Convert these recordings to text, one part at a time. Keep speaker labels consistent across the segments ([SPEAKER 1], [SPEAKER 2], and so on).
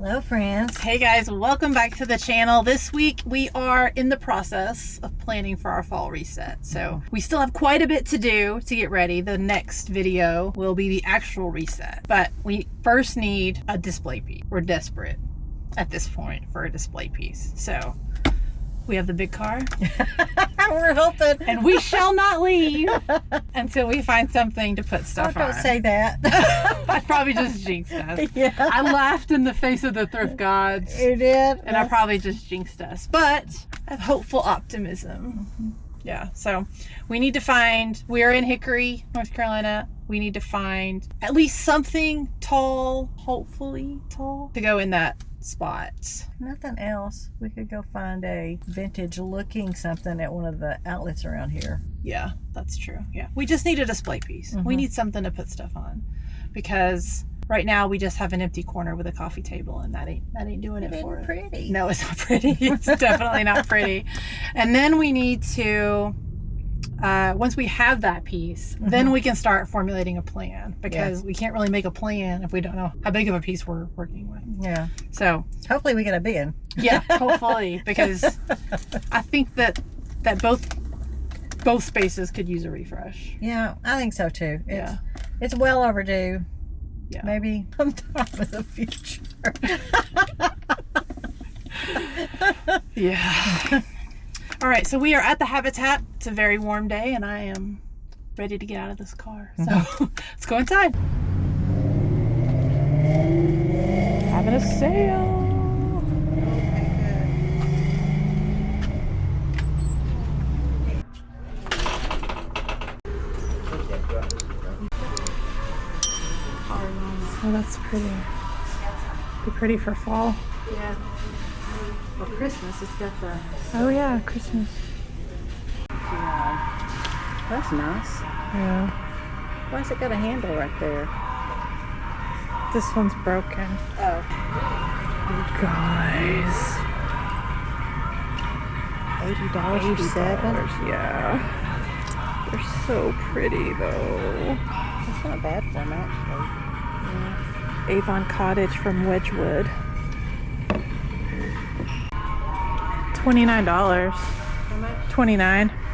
[SPEAKER 1] Hello friends.
[SPEAKER 2] Hey guys, welcome back to the channel. This week we are in the process of planning for our fall reset. So we still have quite a bit to do to get ready. The next video will be the actual reset, but we first need a display piece. We're desperate at this point for a display piece. So we have the big car.
[SPEAKER 1] We're hoping.
[SPEAKER 2] And we shall not leave until we find something to put stuff on.
[SPEAKER 1] Don't say that.
[SPEAKER 2] I probably just jinxed us.
[SPEAKER 1] Yeah.
[SPEAKER 2] I laughed in the face of the thrift gods.
[SPEAKER 1] You did?
[SPEAKER 2] And I probably just jinxed us. But I have hopeful optimism.
[SPEAKER 1] Mm-hmm.
[SPEAKER 2] Yeah, so we need to find, we're in Hickory, North Carolina. We need to find at least something tall, hopefully tall, to go in that spot.
[SPEAKER 1] Nothing else. We could go find a vintage looking something at one of the outlets around here.
[SPEAKER 2] Yeah, that's true. Yeah, we just need a display piece. We need something to put stuff on because right now we just have an empty corner with a coffee table, and that ain't doing it for us.
[SPEAKER 1] Pretty.
[SPEAKER 2] No, it's not pretty. It's definitely not pretty. And then we need to once we have that piece, then we can start formulating a plan, because we can't really make a plan if we don't know how big of a piece we're working with.
[SPEAKER 1] Yeah.
[SPEAKER 2] So
[SPEAKER 1] hopefully we get a bin.
[SPEAKER 2] Yeah, hopefully, because I think that both spaces could use a refresh.
[SPEAKER 1] Yeah, I think so too. It's well overdue.
[SPEAKER 2] Yeah.
[SPEAKER 1] Maybe sometime in the future.
[SPEAKER 2] Yeah. All right, so we are at the Habitat. It's a very warm day, and I am ready to get out of this car. So let's go inside. Having a sale. Oh, that's pretty. Be pretty for fall.
[SPEAKER 1] Yeah. For Christmas, it's got the...
[SPEAKER 2] Oh yeah, Christmas.
[SPEAKER 1] Yeah. That's nice.
[SPEAKER 2] Yeah.
[SPEAKER 1] Why's it got a handle right there?
[SPEAKER 2] This one's broken.
[SPEAKER 1] Oh.
[SPEAKER 2] You guys.
[SPEAKER 1] $80 for 7?
[SPEAKER 2] Yeah. They're so pretty though.
[SPEAKER 1] That's not bad for them, actually. Yeah.
[SPEAKER 2] Avon Cottage from Wedgwood. $29.
[SPEAKER 1] How much?
[SPEAKER 2] $29.
[SPEAKER 1] Oh,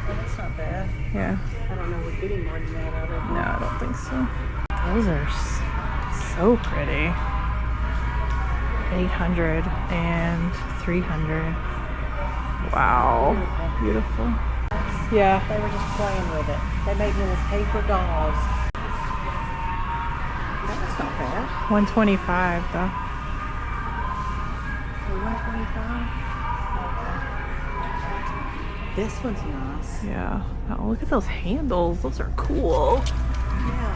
[SPEAKER 1] that's not bad.
[SPEAKER 2] Yeah.
[SPEAKER 1] I don't know we're getting more than that out of it.
[SPEAKER 2] No, I don't think so. Those are so pretty. 800 and 300. Wow. Beautiful. Yeah.
[SPEAKER 1] They were just playing with it. They made little paper dolls. That's not bad.
[SPEAKER 2] 125 though.
[SPEAKER 1] So 125. This one's nice.
[SPEAKER 2] Yeah. Oh, look at those handles. Those are cool.
[SPEAKER 1] Yeah.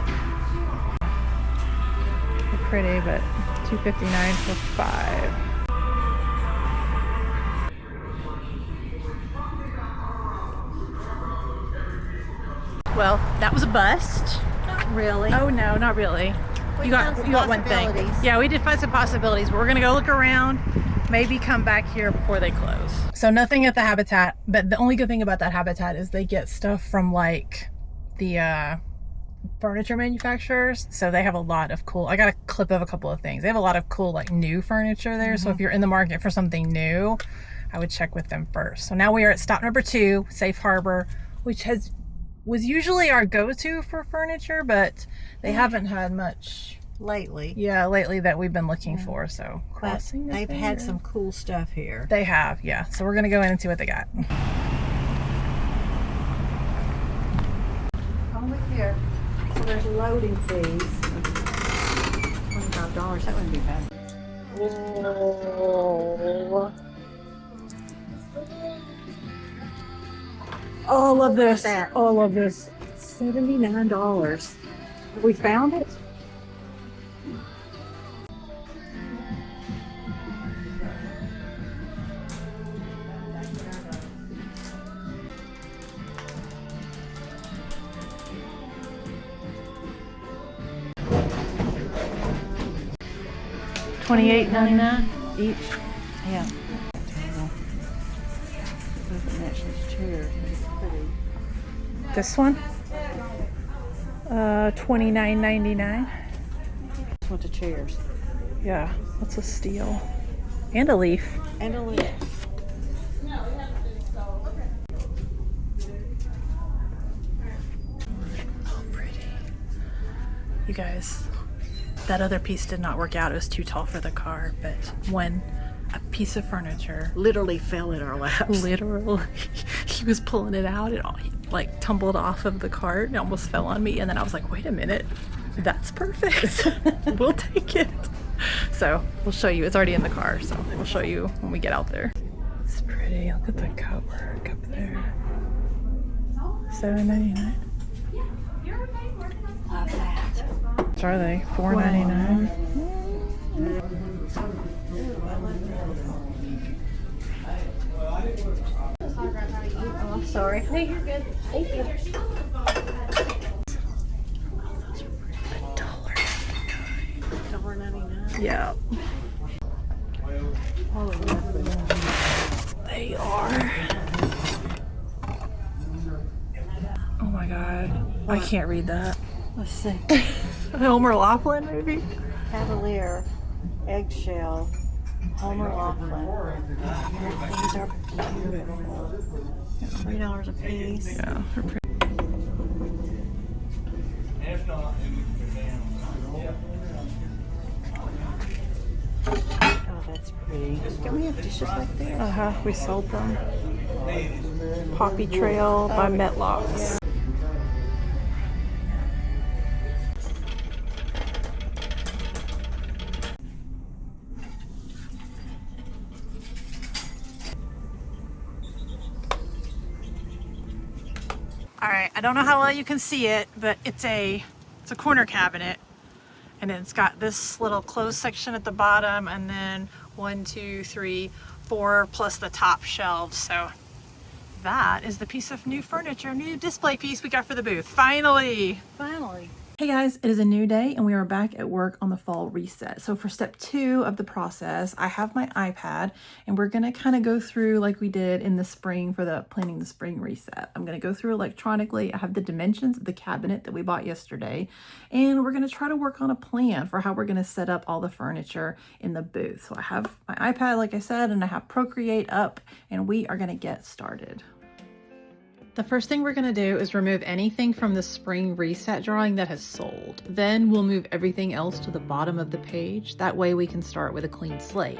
[SPEAKER 2] They're pretty, but $259 for 5. Well, that was a bust.
[SPEAKER 1] Not really.
[SPEAKER 2] Oh no, not really. You got one thing. Yeah, we did find some possibilities, but we're gonna go look around, maybe come back here before they close. So nothing at the Habitat, but the only good thing about that Habitat is they get stuff from like the furniture manufacturers. So they have a lot of cool, I got a clip of a couple of things. They have a lot of cool like new furniture there. So if you're in the market for something new, I would check with them first. So now we are at stop number 2, Safe Harbor, which was usually our go-to for furniture, but they haven't had much
[SPEAKER 1] lately.
[SPEAKER 2] Yeah, lately that we've been looking for. So crossing the
[SPEAKER 1] they've
[SPEAKER 2] finger.
[SPEAKER 1] had some cool stuff here.
[SPEAKER 2] They have, yeah. So we're gonna go in and see what they got.
[SPEAKER 1] Only here. So there's loading fees. $25. That wouldn't be bad. Oh.
[SPEAKER 2] All of this.
[SPEAKER 1] That.
[SPEAKER 2] All of this.
[SPEAKER 1] $79. We found it?
[SPEAKER 2] $28.99 each.
[SPEAKER 1] Yeah. Doesn't match this chair. It's pretty.
[SPEAKER 2] This one? $29.99.
[SPEAKER 1] With the chairs.
[SPEAKER 2] Yeah, that's a steal. And a leaf.
[SPEAKER 1] And a leaf.
[SPEAKER 2] Oh, pretty. You guys, that other piece did not work out. It was too tall for the car, but when a piece of furniture
[SPEAKER 1] Literally fell in our laps.
[SPEAKER 2] literally, he was pulling it out, it all, like tumbled off of the cart and almost fell on me, and then I was like, wait a minute, that's perfect. We'll take it. So we'll show you. It's already in the car, so we'll show you when we get out there. It's pretty. Look at the cut work up there. $7.99.
[SPEAKER 1] Love that.
[SPEAKER 2] What are they? $4.99.
[SPEAKER 1] Oh, I'm sorry. No, you're good. Thank you. $1.99.
[SPEAKER 2] Yeah.
[SPEAKER 1] Oh,
[SPEAKER 2] They are. Oh my god. I can't read that.
[SPEAKER 1] let's see.
[SPEAKER 2] Homer Laughlin, maybe?
[SPEAKER 1] Cavalier, eggshell, Homer Laughlin. These are beautiful. $3 a piece.
[SPEAKER 2] Yeah. They're pretty.
[SPEAKER 1] Oh, that's pretty. Don't we have dishes like that?
[SPEAKER 2] We sold them. Poppy Trail by Metlocks. All right, I don't know how well you can see it, but it's a corner cabinet, and it's got this little closed section at the bottom, and then 1, 2, 3, 4 plus the top shelves. So that is the piece of new furniture, new display piece we got for the booth. Finally. Hey guys, it is a new day and we are back at work on the fall reset. So for step 2 of the process, I have my iPad and we're gonna kind of go through like we did in the spring for the planning the spring reset. I'm gonna go through electronically. I have the dimensions of the cabinet that we bought yesterday, and we're gonna try to work on a plan for how we're gonna set up all the furniture in the booth. So I have my iPad, like I said, and I have Procreate up, and we are gonna get started. The first thing we're going to do is remove anything from the spring reset drawing that has sold. Then we'll move everything else to the bottom of the page. That way we can start with a clean slate.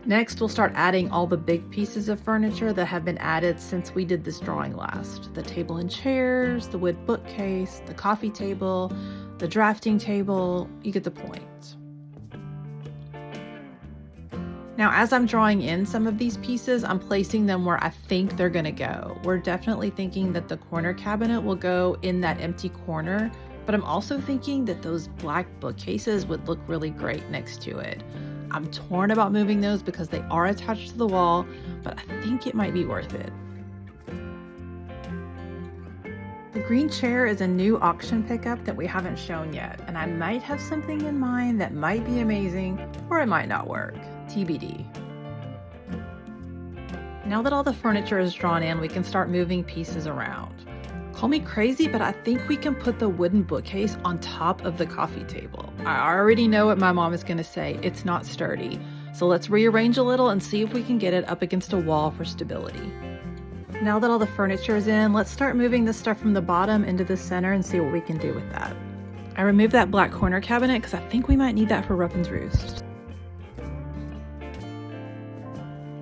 [SPEAKER 2] Next, we'll start adding all the big pieces of furniture that have been added since we did this drawing last. The table and chairs, the wood bookcase, the coffee table, the drafting table. You get the point. Now, as I'm drawing in some of these pieces, I'm placing them where I think they're gonna go. We're definitely thinking that the corner cabinet will go in that empty corner, but I'm also thinking that those black bookcases would look really great next to it. I'm torn about moving those because they are attached to the wall, but I think it might be worth it. The green chair is a new auction pickup that we haven't shown yet, and I might have something in mind that might be amazing, or it might not work. TBD. Now that all the furniture is drawn in, we can start moving pieces around. Call me crazy, but I think we can put the wooden bookcase on top of the coffee table. I already know what my mom is going to say. It's not sturdy. So let's rearrange a little and see if we can get it up against a wall for stability. Now that all the furniture is in, let's start moving this stuff from the bottom into the center and see what we can do with that. I removed that black corner cabinet because I think we might need that for Ruppin's Roost.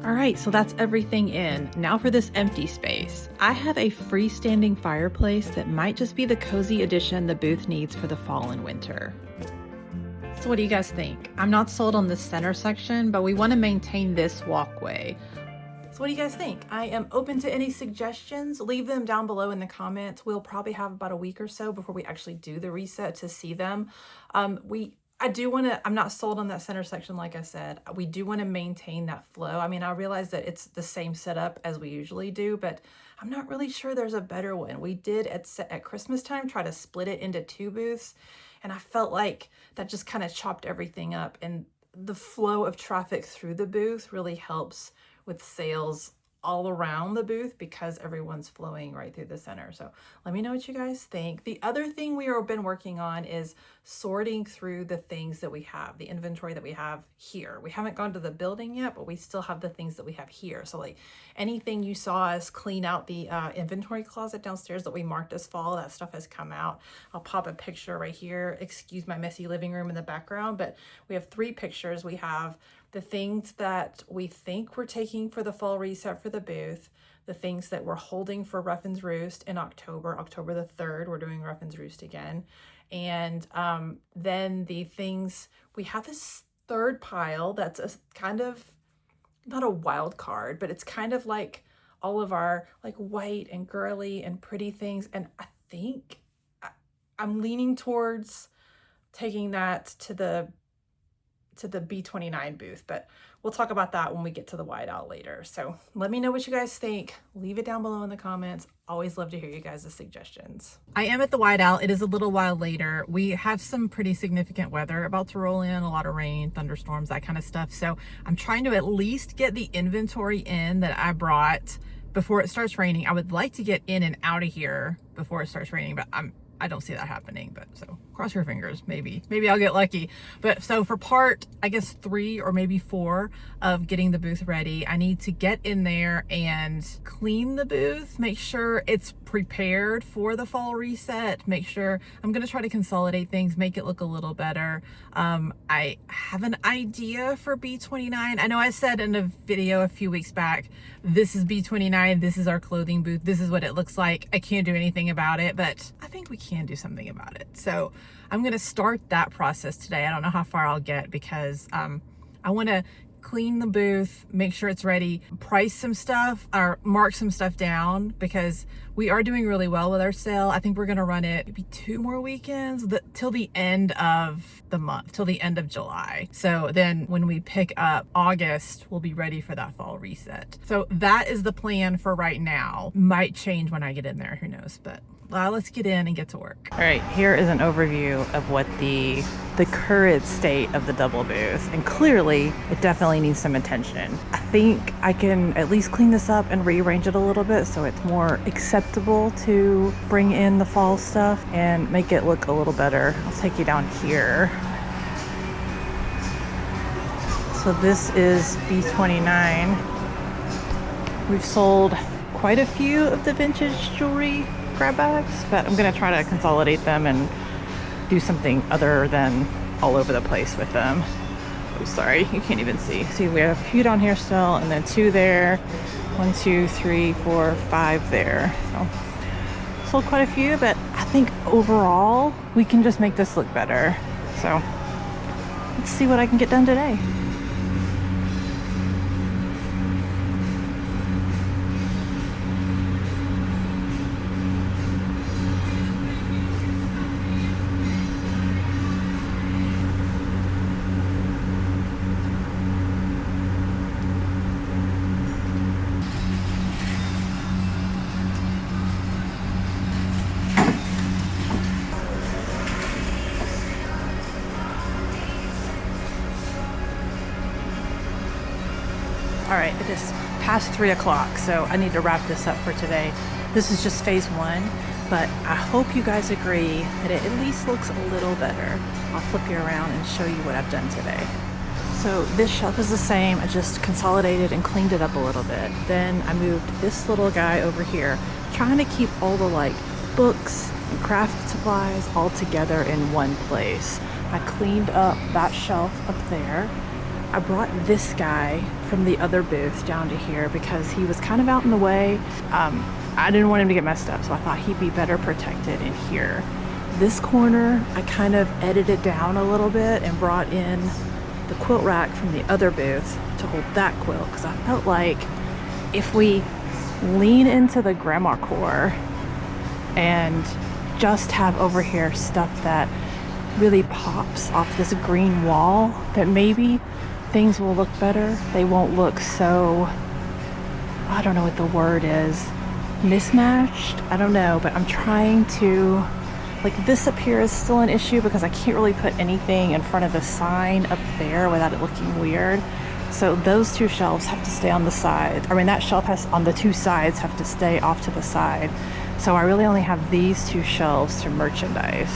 [SPEAKER 2] All right, so that's everything in. Now for this empty space. I have a freestanding fireplace that might just be the cozy addition the booth needs for the fall and winter. So what do you guys think? I'm not sold on the center section, but we want to maintain this walkway. So what do you guys think? I am open to any suggestions. Leave them down below in the comments. We'll probably have about a week or so before we actually do the reset to see them. I'm not sold on that center section, like I said. We do want to maintain that flow. I mean, I realize that it's the same setup as we usually do, but I'm not really sure there's a better one. We did at Christmas time try to split it into 2 booths, and I felt like that just kind of chopped everything up, and the flow of traffic through the booth really helps with sales all around the booth because everyone's flowing right through the center. So let me know what you guys think. The other thing we have been working on is sorting through the things that we have, the inventory that we have here. We haven't gone to the building yet, but we still have the things that we have here. So like anything you saw us clean out the inventory closet downstairs that we marked as fall, that stuff has come out. I'll pop a picture right here. Excuse my messy living room in the background, but we have 3 pictures. We have the things that we think we're taking for the fall reset for the booth, the things that we're holding for Ruffin's Roost in October the 3rd, we're doing Ruffin's Roost again. And then the things, we have this 3rd pile that's a kind of, not a wild card, but it's kind of like all of our like white and girly and pretty things. And I think I'm leaning towards taking that to the B29 booth, but we'll talk about that when we get to the wide out later. So let me know what you guys think. Leave it down below in the comments. Always love to hear you guys' suggestions. I am at the wide out. It is a little while later. We have some pretty significant weather about to roll in, a lot of rain, thunderstorms, that kind of stuff. So I'm trying to at least get the inventory in that I brought before it starts raining. I would like to get in and out of here before it starts raining, but I don't see that happening, but so cross your fingers, maybe I'll get lucky. But so for part, I guess 3 or maybe 4 of getting the booth ready, I need to get in there and clean the booth, make sure it's prepared for the fall reset, make sure, I'm going to try to consolidate things, make it look a little better. I have an idea for B29. I know I said in a video a few weeks back, this is B29, this is our clothing booth, this is what it looks like. I can't do anything about it, but I think we can do something about it. So I'm going to start that process today. I don't know how far I'll get because I want to clean the booth, make sure it's ready, price some stuff or mark some stuff down because we are doing really well with our sale. I think we're going to run it maybe 2 more weekends till the end of the month, till the end of July. So then when we pick up August, we'll be ready for that fall reset. So that is the plan for right now. Might change when I get in there, who knows, but let's get in and get to work. All right, here is an overview of what the current state of the double booth, and clearly it definitely needs some attention. I think I can at least clean this up and rearrange it a little bit so it's more acceptable to bring in the fall stuff and make it look a little better. I'll take you down here. So this is B29. We've sold quite a few of the vintage jewelry grab bags, but I'm gonna try to consolidate them and do something other than all over the place with them. Oh, sorry, you can't even see. See, we have a few down here still, and then 2 there, 1, 2, 3, 4, 5 there. So sold quite a few, but I think overall we can just make this look better. So let's see what I can get done today. All right, it is past 3 o'clock, so I need to wrap this up for today. This is just phase 1, but I hope you guys agree that it at least looks a little better. I'll flip you around and show you what I've done today. So this shelf is the same. I just consolidated and cleaned it up a little bit. Then I moved this little guy over here, trying to keep all the like books and craft supplies all together in one place. I cleaned up that shelf up there. I brought this guy from the other booth down to here because he was kind of out in the way. I didn't want him to get messed up, so I thought he'd be better protected in here. This corner, I kind of edited down a little bit and brought in the quilt rack from the other booth to hold that quilt because I felt like if we lean into the grandma core and just have over here stuff that really pops off this green wall, that maybe things will look better. They won't look so, I don't know what the word is, mismatched. I don't know, but I'm trying to, like this up here is still an issue because I can't really put anything in front of the sign up there without it looking weird. So those two shelves have to stay on the side. I mean, that shelf has on the two sides have to stay off to the side. So I really only have these two shelves to merchandise.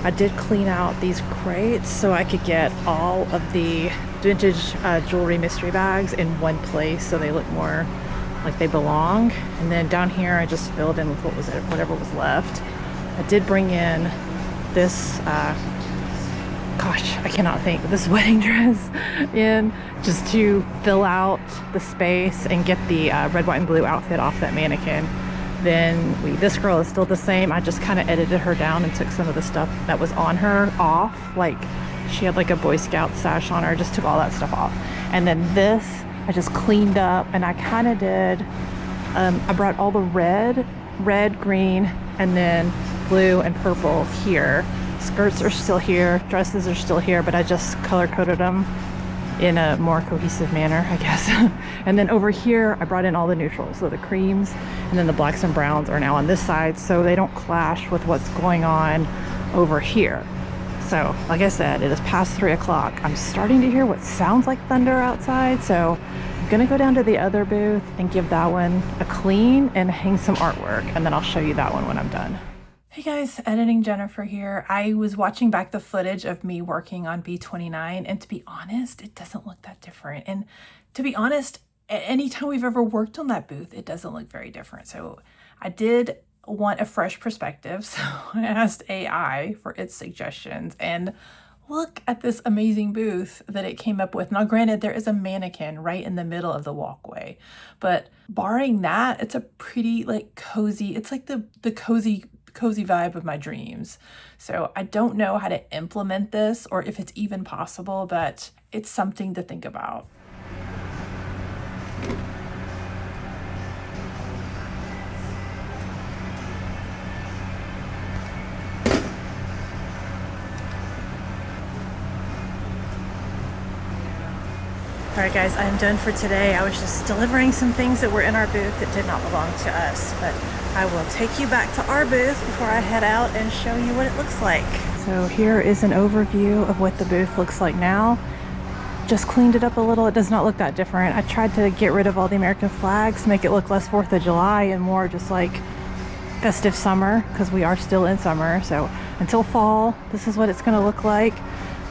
[SPEAKER 2] I did clean out these crates so I could get all of the vintage jewelry mystery bags in one place so they look more like they belong. And then down here I just filled in with whatever was left. I did bring in this gosh, I cannot think, this wedding dress in just to fill out the space and get the red, white, and blue outfit off that mannequin. Then this girl is still the same. I just kind of edited her down and took some of the stuff that was on her off. Like she had like a Boy Scout sash on her, just took all that stuff off. And then this, I just cleaned up, and I kind of did, I brought all the red, green, and then blue and purple here. Skirts are still here, dresses are still here, but I just color coded them in a more cohesive manner, I guess. And then over here, I brought in all the neutrals. So the creams and then the blacks and browns are now on this side, so they don't clash with what's going on over here. So like I said, it is past 3 o'clock. I'm starting to hear what sounds like thunder outside. So I'm gonna go down to the other booth and give that one a clean and hang some artwork. And then I'll show you that one when I'm done. Hey guys, Editing Jennifer here. I was watching back the footage of me working on B29, and to be honest, it doesn't look that different. And to be honest, anytime we've ever worked on that booth, it doesn't look very different. So I did want a fresh perspective, so I asked AI for its suggestions, and look at this amazing booth that it came up with. Now granted, there is a mannequin right in the middle of the walkway, but barring that, it's a pretty like cozy, it's like the cozy vibe of my dreams. So I don't know how to implement this or if it's even possible, but it's something to think about. All right guys, I'm done for today. I was just delivering some things that were in our booth that did not belong to us, but I will take you back to our booth before I head out and show you what it looks like. So here is an overview of what the booth looks like now. Just cleaned it up a little. It does not look that different. I tried to get rid of all the American flags, make it look less 4th of July and more just like festive summer, because we are still in summer. So until fall, this is what it's gonna look like.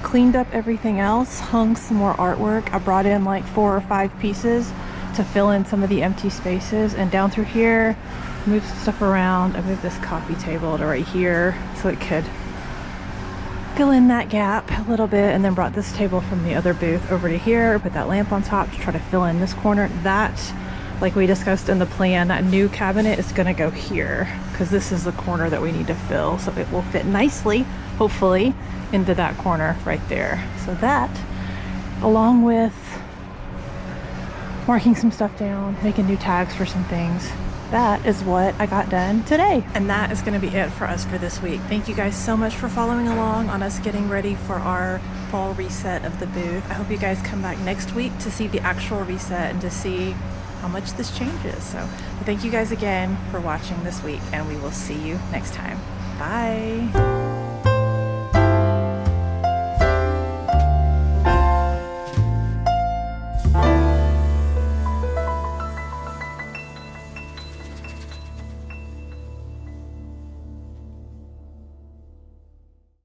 [SPEAKER 2] Cleaned up everything else, hung some more artwork. I brought in like 4 or 5 pieces to fill in some of the empty spaces, and down through here, moved stuff around. I moved this coffee table to right here so it could fill in that gap a little bit, and then brought this table from the other booth over to here, put that lamp on top to try to fill in this corner. That, like we discussed in the plan, that new cabinet is gonna go here because this is the corner that we need to fill, so it will fit nicely, hopefully, into that corner right there. So that, along with marking some stuff down, making new tags for some things, that is what I got done today. And that is going to be it for us for this week. Thank you guys so much for following along on us getting ready for our fall reset of the booth. I hope you guys come back next week to see the actual reset and to see how much this changes. So thank you guys again for watching this week, and we will see you next time. Bye.